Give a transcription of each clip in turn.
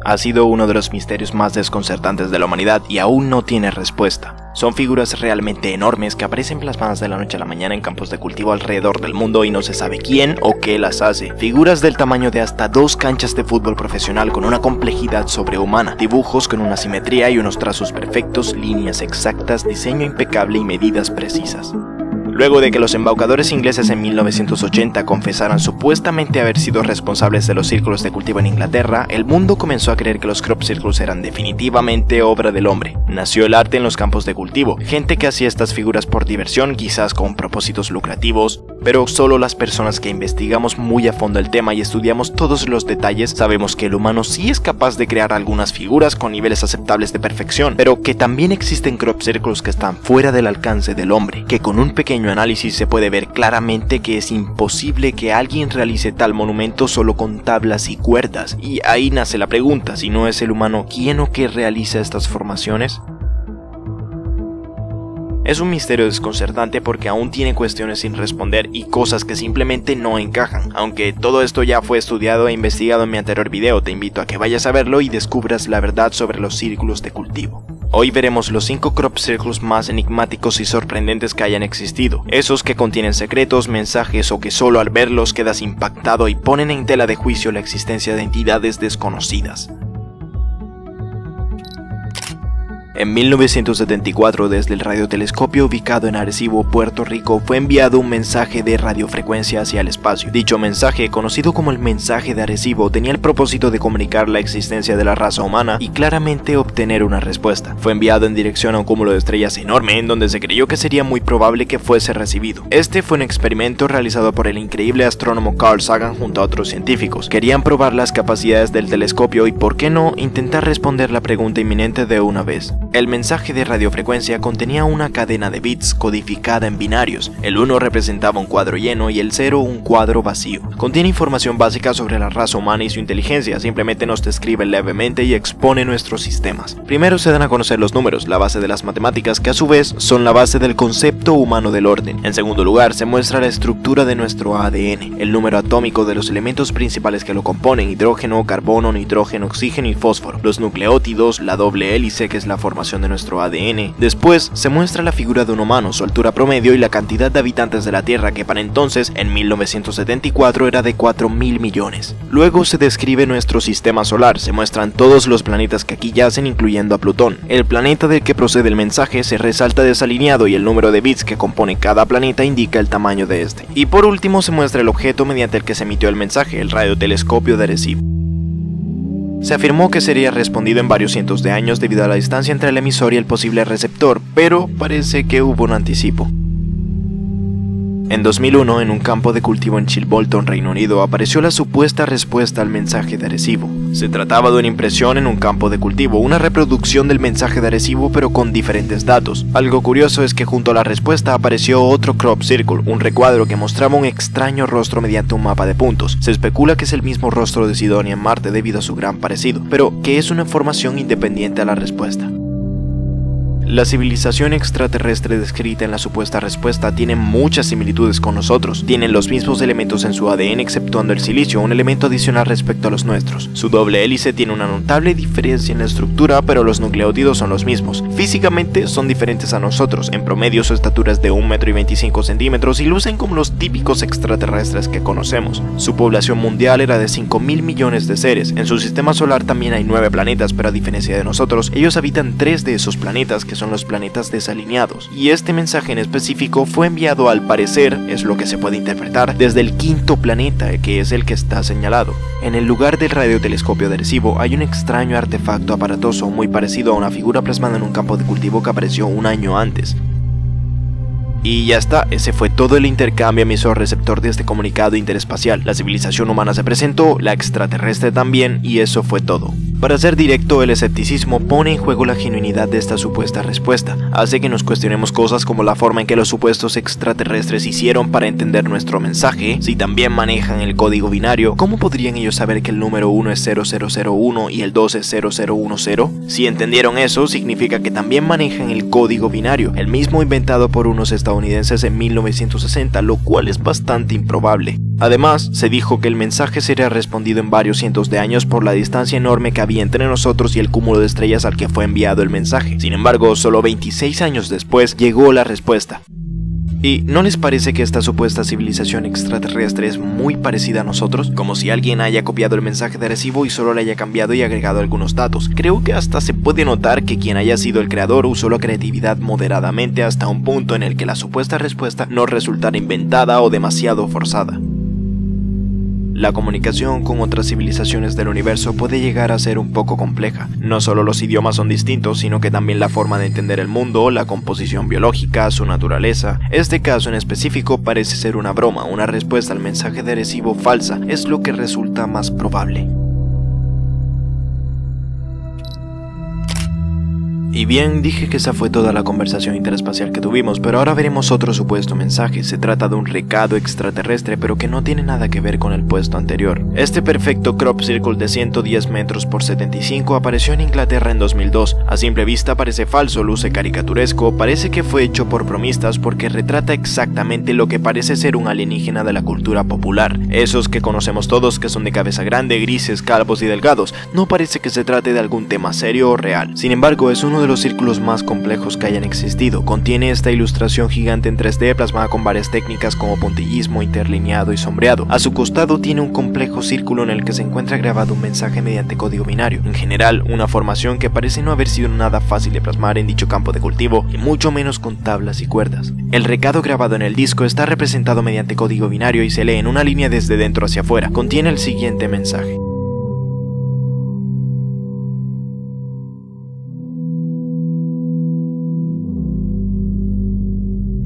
ha sido uno de los misterios más desconcertantes de la humanidad y aún no tiene respuesta. Son figuras realmente enormes que aparecen plasmadas de la noche a la mañana en campos de cultivo alrededor del mundo y no se sabe quién o qué las hace. Figuras del tamaño de hasta 2 canchas de fútbol profesional con una complejidad sobrehumana, dibujos con una simetría y unos trazos perfectos, líneas exactas, diseño impecable y medidas precisas. Luego de que los embaucadores ingleses en 1980 confesaran supuestamente haber sido responsables de los círculos de cultivo en Inglaterra, el mundo comenzó a creer que los crop circles eran definitivamente obra del hombre. Nació el arte en los campos de cultivo, gente que hacía estas figuras por diversión, quizás con propósitos lucrativos, pero solo las personas que investigamos muy a fondo el tema y estudiamos todos los detalles sabemos que el humano sí es capaz de crear algunas figuras con niveles aceptables de perfección, pero que también existen crop circles que están fuera del alcance del hombre, que con un pequeño análisis se puede ver claramente que es imposible que alguien realice tal monumento solo con tablas y cuerdas. Y ahí nace la pregunta, si no es el humano, ¿quién o qué realiza estas formaciones? Es un misterio desconcertante porque aún tiene cuestiones sin responder y cosas que simplemente no encajan. Aunque todo esto ya fue estudiado e investigado en mi anterior video, te invito a que vayas a verlo y descubras la verdad sobre los círculos de cultivo. Hoy veremos los 5 crop circles más enigmáticos y sorprendentes que hayan existido, esos que contienen secretos, mensajes o que solo al verlos quedas impactado y ponen en tela de juicio la existencia de entidades desconocidas. En 1974, desde el radiotelescopio ubicado en Arecibo, Puerto Rico, fue enviado un mensaje de radiofrecuencia hacia el espacio. Dicho mensaje, conocido como el mensaje de Arecibo, tenía el propósito de comunicar la existencia de la raza humana y claramente obtener una respuesta. Fue enviado en dirección a un cúmulo de estrellas enorme, en donde se creyó que sería muy probable que fuese recibido. Este fue un experimento realizado por el increíble astrónomo Carl Sagan junto a otros científicos. Querían probar las capacidades del telescopio y, por qué no, intentar responder la pregunta inminente de una vez. El mensaje de radiofrecuencia contenía una cadena de bits codificada en binarios. El 1 representaba un cuadro lleno y el 0 un cuadro vacío. Contiene información básica sobre la raza humana y su inteligencia, simplemente nos describe levemente y expone nuestros sistemas. Primero se dan a conocer los números, la base de las matemáticas, que a su vez son la base del concepto humano del orden. En segundo lugar, se muestra la estructura de nuestro ADN, el número atómico de los elementos principales que lo componen: hidrógeno, carbono, nitrógeno, oxígeno y fósforo, los nucleótidos, la doble hélice que es la formación de nuestro ADN. Después se muestra la figura de un humano, su altura promedio y la cantidad de habitantes de la Tierra, que para entonces, en 1974, era de 4.000 millones. Luego se describe nuestro sistema solar, se muestran todos los planetas que aquí yacen, incluyendo a Plutón. El planeta del que procede el mensaje se resalta desalineado y el número de bits que compone cada planeta indica el tamaño de este. Y por último se muestra el objeto mediante el que se emitió el mensaje, el radiotelescopio de Arecibo. Se afirmó que sería respondido en varios cientos de años debido a la distancia entre el emisor y el posible receptor, pero parece que hubo un anticipo. En 2001, en un campo de cultivo en Chilbolton, Reino Unido, apareció la supuesta respuesta al mensaje de Arecibo. Se trataba de una impresión en un campo de cultivo, una reproducción del mensaje de Arecibo pero con diferentes datos. Algo curioso es que junto a la respuesta apareció otro crop circle, un recuadro que mostraba un extraño rostro mediante un mapa de puntos. Se especula que es el mismo rostro de Sidonia en Marte debido a su gran parecido, pero que es una información independiente a la respuesta. La civilización extraterrestre descrita en la supuesta respuesta tiene muchas similitudes con nosotros. Tienen los mismos elementos en su ADN exceptuando el silicio, un elemento adicional respecto a los nuestros. Su doble hélice tiene una notable diferencia en la estructura, pero los nucleótidos son los mismos. Físicamente son diferentes a nosotros. En promedio su estatura es de 1,25 m y lucen como los típicos extraterrestres que conocemos. Su población mundial era de 5.000 millones de seres. En su sistema solar también hay 9 planetas, pero a diferencia de nosotros, ellos habitan 3 de esos planetas, que son los planetas desalineados, y este mensaje en específico fue enviado, al parecer, es lo que se puede interpretar, desde el 5.º planeta, que es el que está señalado. En el lugar del radiotelescopio de Arecibo hay un extraño artefacto aparatoso muy parecido a una figura plasmada en un campo de cultivo que apareció un año antes. Y ya está, ese fue todo el intercambio emisor-receptor de este comunicado interespacial. La civilización humana se presentó, la extraterrestre también, y eso fue todo. Para ser directo, el escepticismo pone en juego la genuinidad de esta supuesta respuesta. Hace que nos cuestionemos cosas como la forma en que los supuestos extraterrestres hicieron para entender nuestro mensaje. Si también manejan el código binario, ¿cómo podrían ellos saber que el número 1 es 0001 y el 2 es 0010? Si entendieron eso, significa que también manejan el código binario, el mismo inventado por unos estadounidenses en 1960, lo cual es bastante improbable. Además, se dijo que el mensaje sería respondido en varios cientos de años por la distancia enorme que había entre nosotros y el cúmulo de estrellas al que fue enviado el mensaje. Sin embargo, solo 26 años después llegó la respuesta. ¿Y no les parece que esta supuesta civilización extraterrestre es muy parecida a nosotros? Como si alguien haya copiado el mensaje de Arecibo y solo le haya cambiado y agregado algunos datos. Creo que hasta se puede notar que quien haya sido el creador usó la creatividad moderadamente hasta un punto en el que la supuesta respuesta no resultara inventada o demasiado forzada. La comunicación con otras civilizaciones del universo puede llegar a ser un poco compleja. No solo los idiomas son distintos, sino que también la forma de entender el mundo, la composición biológica, su naturaleza. Este caso en específico parece ser una broma, una respuesta al mensaje de Arecibo falsa, es lo que resulta más probable. Y bien, dije que esa fue toda la conversación interespacial que tuvimos, pero ahora veremos otro supuesto mensaje. Se trata de un recado extraterrestre, pero que no tiene nada que ver con el puesto anterior. Este perfecto crop circle de 110 metros por 75 apareció en Inglaterra en 2002. A simple vista parece falso, luce caricaturesco, parece que fue hecho por bromistas porque retrata exactamente lo que parece ser un alienígena de la cultura popular. Esos que conocemos todos que son de cabeza grande, grises, calvos y delgados. No parece que se trate de algún tema serio o real. Sin embargo, es uno de los círculos más complejos que hayan existido. Contiene esta ilustración gigante en 3D plasmada con varias técnicas como puntillismo, interlineado y sombreado. A su costado tiene un complejo círculo en el que se encuentra grabado un mensaje mediante código binario. En general, una formación que parece no haber sido nada fácil de plasmar en dicho campo de cultivo, y mucho menos con tablas y cuerdas. El recado grabado en el disco está representado mediante código binario y se lee en una línea desde dentro hacia afuera. Contiene el siguiente mensaje: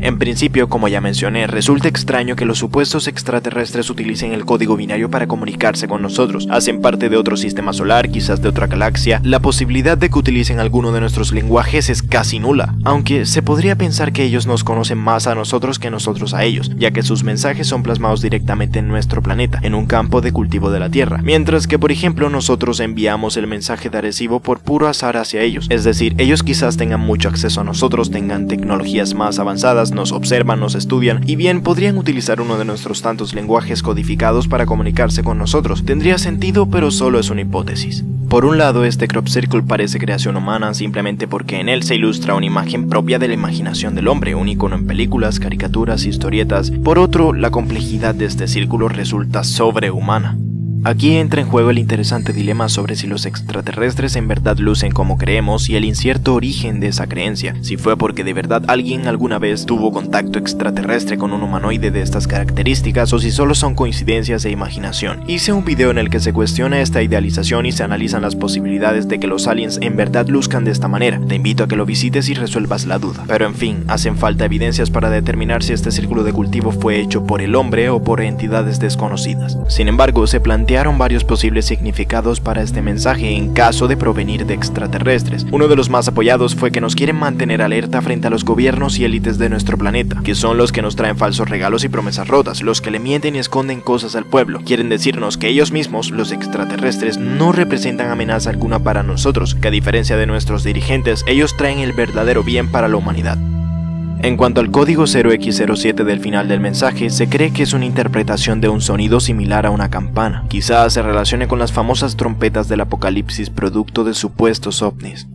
en principio, como ya mencioné, resulta extraño que los supuestos extraterrestres utilicen el código binario para comunicarse con nosotros. Hacen parte de otro sistema solar, quizás de otra galaxia. La posibilidad de que utilicen alguno de nuestros lenguajes es casi nula, aunque se podría pensar que ellos nos conocen más a nosotros que nosotros a ellos, ya que sus mensajes son plasmados directamente en nuestro planeta, en un campo de cultivo de la Tierra, mientras que, por ejemplo, nosotros enviamos el mensaje de Arecibo por puro azar hacia ellos. Es decir, ellos quizás tengan mucho acceso a nosotros, tengan tecnologías más avanzadas, nos observan, nos estudian, y bien podrían utilizar uno de nuestros tantos lenguajes codificados para comunicarse con nosotros. Tendría sentido, pero solo es una hipótesis. Por un lado, este crop circle parece creación humana simplemente porque en él se ilustra una imagen propia de la imaginación del hombre, un icono en películas, caricaturas, historietas. Por otro, la complejidad de este círculo resulta sobrehumana. Aquí entra en juego el interesante dilema sobre si los extraterrestres en verdad lucen como creemos y el incierto origen de esa creencia, si fue porque de verdad alguien alguna vez tuvo contacto extraterrestre con un humanoide de estas características o si solo son coincidencias e imaginación. Hice un video en el que se cuestiona esta idealización y se analizan las posibilidades de que los aliens en verdad luzcan de esta manera. Te invito a que lo visites y resuelvas la duda. Pero en fin, hacen falta evidencias para determinar si este círculo de cultivo fue hecho por el hombre o por entidades desconocidas. Sin embargo, se plantearon varios posibles significados para este mensaje en caso de provenir de extraterrestres. Uno de los más apoyados fue que nos quieren mantener alerta frente a los gobiernos y élites de nuestro planeta, que son los que nos traen falsos regalos y promesas rotas, los que le mienten y esconden cosas al pueblo. Quieren decirnos que ellos mismos, los extraterrestres, no representan amenaza alguna para nosotros, que a diferencia de nuestros dirigentes, ellos traen el verdadero bien para la humanidad. En cuanto al código 0x07 del final del mensaje, se cree que es una interpretación de un sonido similar a una campana. Quizás se relacione con las famosas trompetas del apocalipsis producto de supuestos ovnis.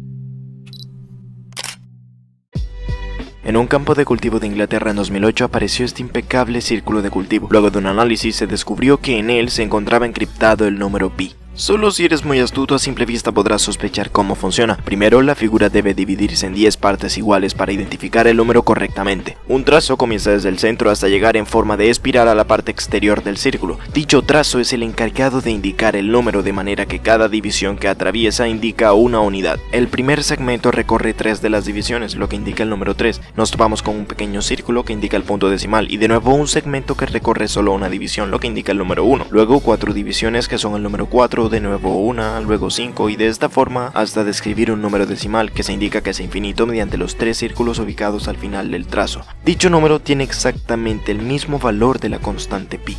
En un campo de cultivo de Inglaterra en 2008 apareció este impecable círculo de cultivo. Luego de un análisis se descubrió que en él se encontraba encriptado el número pi. Solo si eres muy astuto a simple vista podrás sospechar cómo funciona. Primero, la figura debe dividirse en 10 partes iguales para identificar el número correctamente. Un trazo comienza desde el centro hasta llegar en forma de espiral a la parte exterior del círculo. Dicho trazo es el encargado de indicar el número, de manera que cada división que atraviesa indica una unidad. El primer segmento recorre 3 de las divisiones, lo que indica el número 3. Nos topamos con un pequeño círculo que indica el punto decimal y de nuevo un segmento que recorre solo una división, lo que indica el número 1. Luego 4 divisiones que son el número 4, de nuevo 1, luego 5 y de esta forma hasta describir un número decimal que se indica que es infinito mediante los 3 círculos ubicados al final del trazo. Dicho número tiene exactamente el mismo valor de la constante pi.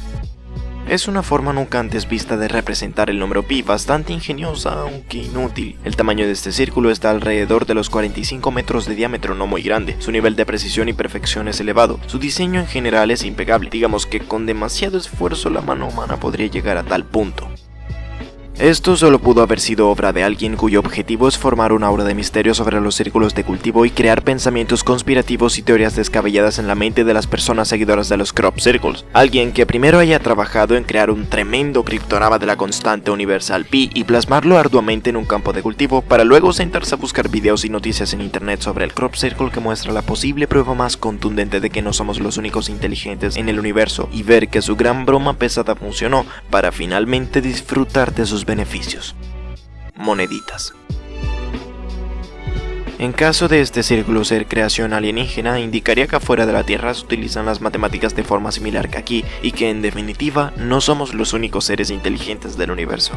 Es una forma nunca antes vista de representar el número pi, bastante ingeniosa aunque inútil. El tamaño de este círculo está alrededor de los 45 metros de diámetro, no muy grande. Su nivel de precisión y perfección es elevado. Su diseño en general es impecable. Digamos que con demasiado esfuerzo la mano humana podría llegar a tal punto. Esto solo pudo haber sido obra de alguien cuyo objetivo es formar una aura de misterio sobre los círculos de cultivo y crear pensamientos conspirativos y teorías descabelladas en la mente de las personas seguidoras de los crop circles. Alguien que primero haya trabajado en crear un tremendo criptograma de la constante universal pi y plasmarlo arduamente en un campo de cultivo, para luego sentarse a buscar videos y noticias en internet sobre el crop circle que muestra la posible prueba más contundente de que no somos los únicos inteligentes en el universo, y ver que su gran broma pesada funcionó, para finalmente disfrutar de sus beneficios. Moneditas. En caso de este círculo ser creación alienígena, indicaría que afuera de la Tierra se utilizan las matemáticas de forma similar que aquí, y que en definitiva no somos los únicos seres inteligentes del universo.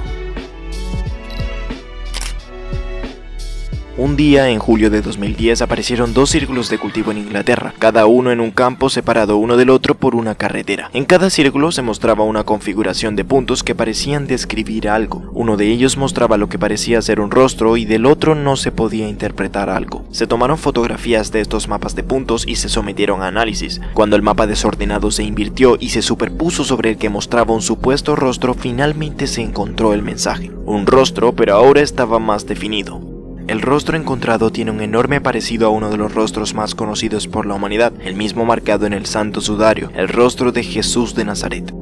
Un día, en julio de 2010, aparecieron dos círculos de cultivo en Inglaterra, cada uno en un campo separado uno del otro por una carretera. En cada círculo se mostraba una configuración de puntos que parecían describir algo. Uno de ellos mostraba lo que parecía ser un rostro y del otro no se podía interpretar algo. Se tomaron fotografías de estos mapas de puntos y se sometieron a análisis. Cuando el mapa desordenado se invirtió y se superpuso sobre el que mostraba un supuesto rostro, finalmente se encontró el mensaje. Un rostro, pero ahora estaba más definido. El rostro encontrado tiene un enorme parecido a uno de los rostros más conocidos por la humanidad, el mismo marcado en el Santo Sudario, el rostro de Jesús de Nazaret.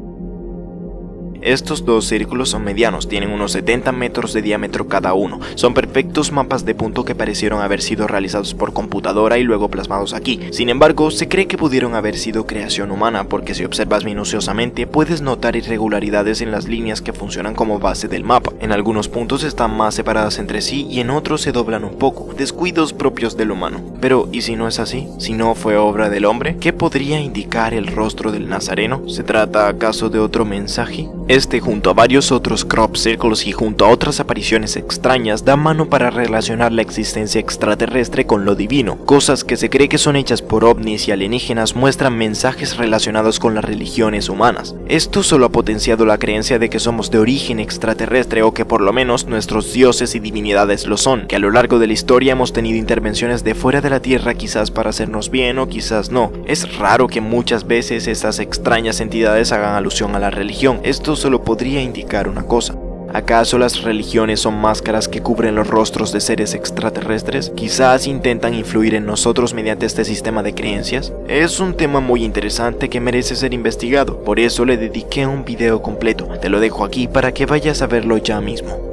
Estos dos círculos son medianos, tienen unos 70 metros de diámetro cada uno. Son perfectos mapas de punto que parecieron haber sido realizados por computadora y luego plasmados aquí. Sin embargo, se cree que pudieron haber sido creación humana, porque si observas minuciosamente puedes notar irregularidades en las líneas que funcionan como base del mapa. En algunos puntos están más separadas entre sí y en otros se doblan un poco, descuidos propios del humano. Pero, ¿y si no es así? ¿Si no fue obra del hombre? ¿Qué podría indicar el rostro del Nazareno? ¿Se trata acaso de otro mensaje? Este, junto a varios otros crop circles y junto a otras apariciones extrañas, da mano para relacionar la existencia extraterrestre con lo divino. Cosas que se cree que son hechas por ovnis y alienígenas muestran mensajes relacionados con las religiones humanas. Esto solo ha potenciado la creencia de que somos de origen extraterrestre, o que por lo menos nuestros dioses y divinidades lo son, que a lo largo de la historia hemos tenido intervenciones de fuera de la Tierra, quizás para hacernos bien o quizás no. Es raro que muchas veces estas extrañas entidades hagan alusión a la religión. Esto solo podría indicar una cosa. ¿Acaso las religiones son máscaras que cubren los rostros de seres extraterrestres? ¿Quizás intentan influir en nosotros mediante este sistema de creencias? Es un tema muy interesante que merece ser investigado, por eso le dediqué un video completo. Te lo dejo aquí para que vayas a verlo ya mismo.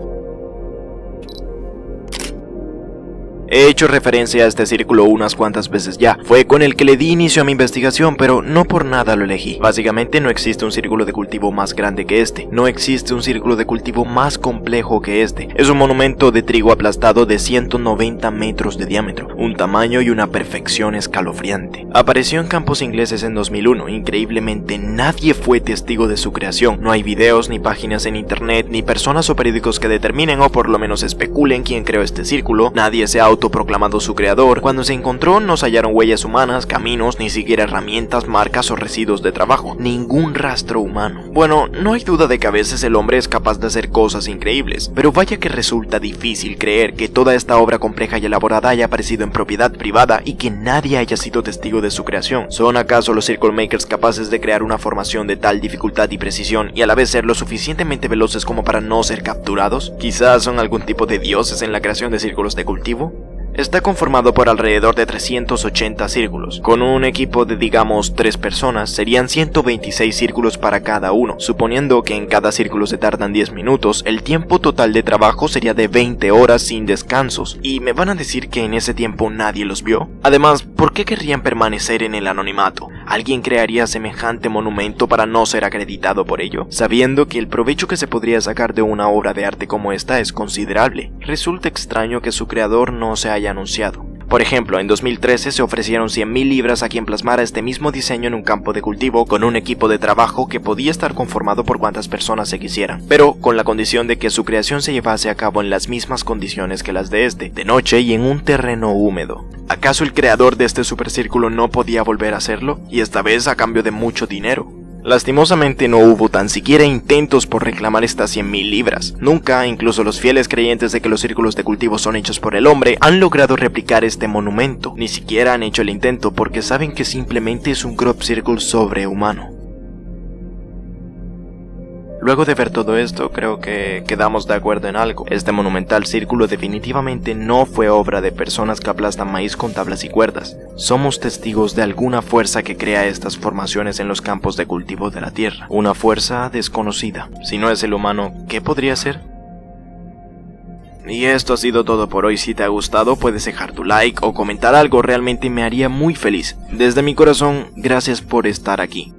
He hecho referencia a este círculo unas cuantas veces ya. Fue con el que le di inicio a mi investigación, pero no por nada lo elegí. Básicamente no existe un círculo de cultivo más grande que este. No existe un círculo de cultivo más complejo que este. Es un monumento de trigo aplastado de 190 metros de diámetro. Un tamaño y una perfección escalofriante. Apareció en campos ingleses en 2001. Increíblemente nadie fue testigo de su creación. No hay videos, ni páginas en internet, ni personas o periódicos que determinen o por lo menos especulen quién creó este círculo. Nadie se ha autoproclamado su creador. Cuando se encontró no se hallaron huellas humanas, caminos, ni siquiera herramientas, marcas o residuos de trabajo. Ningún rastro humano. Bueno, no hay duda de que a veces el hombre es capaz de hacer cosas increíbles, pero vaya que resulta difícil creer que toda esta obra compleja y elaborada haya aparecido en propiedad privada y que nadie haya sido testigo de su creación. ¿Son acaso los Circle Makers capaces de crear una formación de tal dificultad y precisión y a la vez ser lo suficientemente veloces como para no ser capturados? ¿Quizás son algún tipo de dioses en la creación de círculos de cultivo? Está conformado por alrededor de 380 círculos. Con un equipo de digamos 3 personas, serían 126 círculos para cada uno. Suponiendo que en cada círculo se tardan 10 minutos, el tiempo total de trabajo sería de 20 horas sin descansos. ¿Y me van a decir que en ese tiempo nadie los vio? Además, ¿por qué querrían permanecer en el anonimato? ¿Alguien crearía semejante monumento para no ser acreditado por ello? Sabiendo que el provecho que se podría sacar de una obra de arte como esta es considerable, resulta extraño que su creador no se haya anunciado. Por ejemplo, en 2013 se ofrecieron 100.000 libras a quien plasmara este mismo diseño en un campo de cultivo con un equipo de trabajo que podía estar conformado por cuantas personas se quisieran, pero con la condición de que su creación se llevase a cabo en las mismas condiciones que las de este, de noche y en un terreno húmedo. ¿Acaso el creador de este supercírculo no podía volver a hacerlo? Y esta vez a cambio de mucho dinero. Lastimosamente no hubo tan siquiera intentos por reclamar estas 100.000 libras. Nunca, incluso los fieles creyentes de que los círculos de cultivo son hechos por el hombre, han logrado replicar este monumento. Ni siquiera han hecho el intento porque saben que simplemente es un crop circle sobrehumano. Luego de ver todo esto, creo que quedamos de acuerdo en algo. Este monumental círculo definitivamente no fue obra de personas que aplastan maíz con tablas y cuerdas. Somos testigos de alguna fuerza que crea estas formaciones en los campos de cultivo de la tierra. Una fuerza desconocida. Si no es el humano, ¿qué podría ser? Y esto ha sido todo por hoy. Si te ha gustado, puedes dejar tu like o comentar algo, realmente me haría muy feliz. Desde mi corazón, gracias por estar aquí.